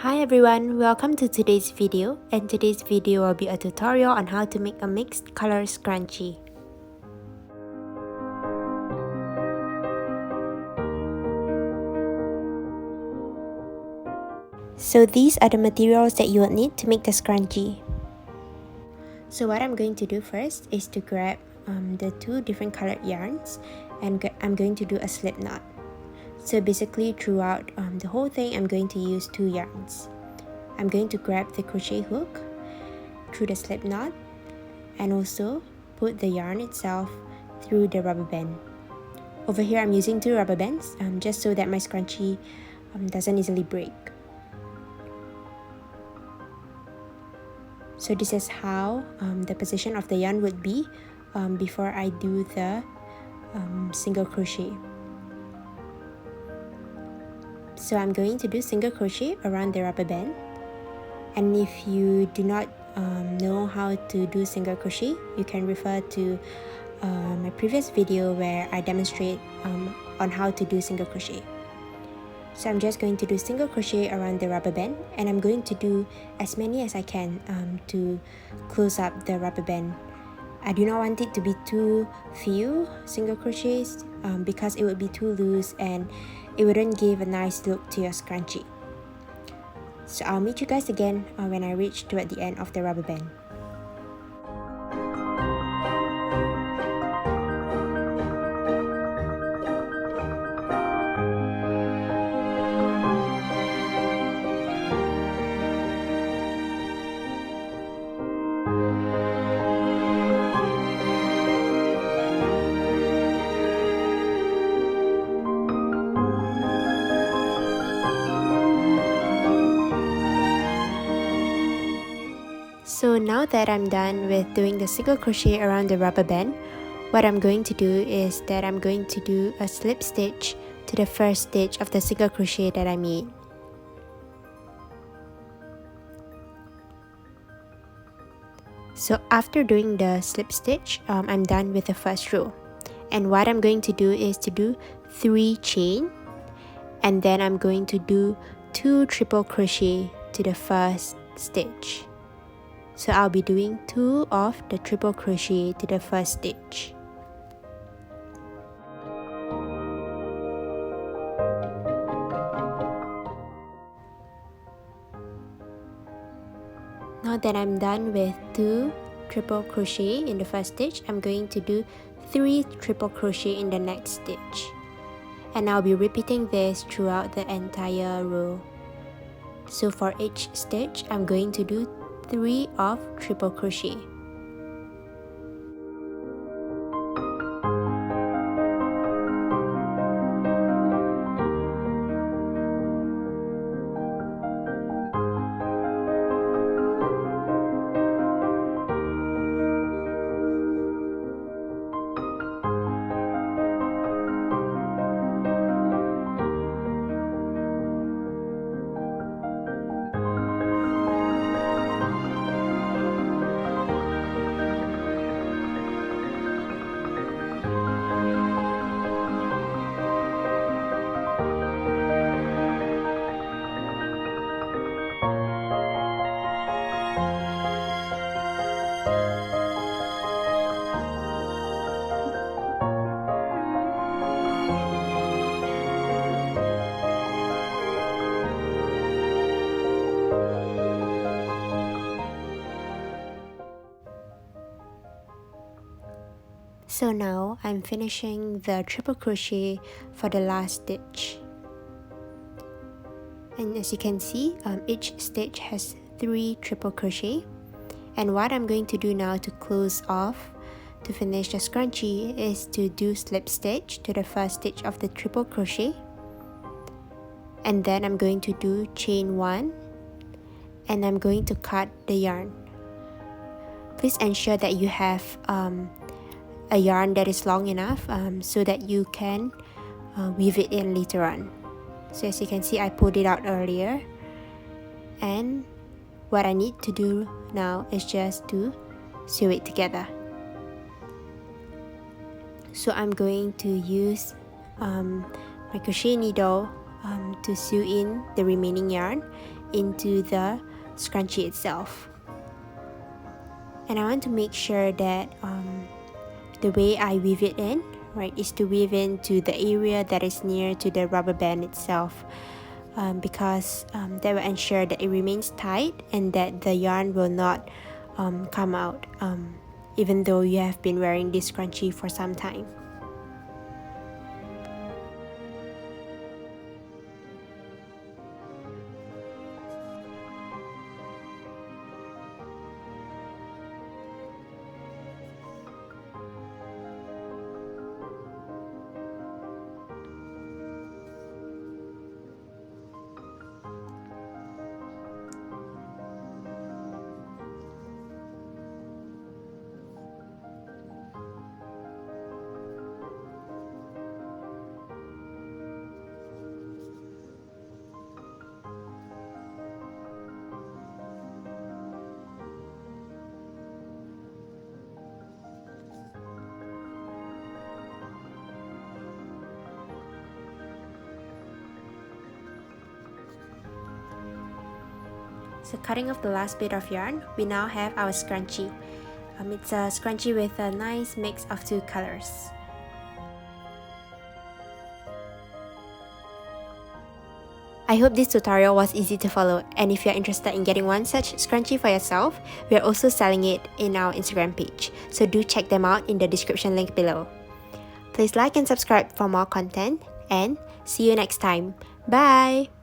Hi everyone, welcome to today's video, and today's video will be a tutorial on how to make a mixed color scrunchie. So these are the materials that you will need to make the scrunchie. So what I'm going to do first is to grab the two different colored yarns, and I'm going to do a slip knot. So basically throughout the whole thing, I'm going to use two yarns. I'm going to grab the crochet hook through the slip knot and also put the yarn itself through the rubber band. Over here I'm using two rubber bands just so that my scrunchie doesn't easily break. So this is how the position of the yarn would be before I do the single crochet. So I'm going to do single crochet around the rubber band, and if you do not know how to do single crochet, you can refer to my previous video where I demonstrate on how to do single crochet. So I'm just going to do single crochet around the rubber band, and I'm going to do as many as I can to close up the rubber band. I do not want it to be too few single crochets because it would be too loose and it wouldn't give a nice look to your scrunchie. So I'll meet you guys again when I reach toward the end of the rubber band. So now that I'm done with doing the single crochet around the rubber band, what I'm going to do is that I'm going to do a slip stitch to the first stitch of the single crochet that I made. So after doing the slip stitch, I'm done with the first row. And what I'm going to do is to do 3 chain, and then I'm going to do 2 triple crochet to the first stitch. So I'll be doing 2 of the triple crochet to the first stitch. Now that I'm done with 2 triple crochet in the first stitch, I'm going to do 3 triple crochet in the next stitch. And I'll be repeating this throughout the entire row. So for each stitch, I'm going to do 3 of triple crochet. So now I'm finishing the triple crochet for the last stitch. And as you can see, each stitch has 3 triple crochet. And what I'm going to do now to close off to finish the scrunchie is to do slip stitch to the first stitch of the triple crochet. And then I'm going to do chain 1, and I'm going to cut the yarn. Please ensure that you have a yarn that is long enough so that you can weave it in later on. So as you can see, I pulled it out earlier, and what I need to do now is just to sew it together. So I'm going to use my crochet needle to sew in the remaining yarn, into the scrunchie itself. And I want to make sure that the way I weave it in, right, is to weave into the area that is near to the rubber band itself, because that will ensure that it remains tight and that the yarn will not come out even though you have been wearing this scrunchie for some time. So cutting off the last bit of yarn, we now have our scrunchie. It's a scrunchie with a nice mix of two colors. I hope this tutorial was easy to follow, and if you're interested in getting one such scrunchie for yourself, we are also selling it in our Instagram page, so do check them out in the description link below. Please like and subscribe for more content, and see you next time. Bye!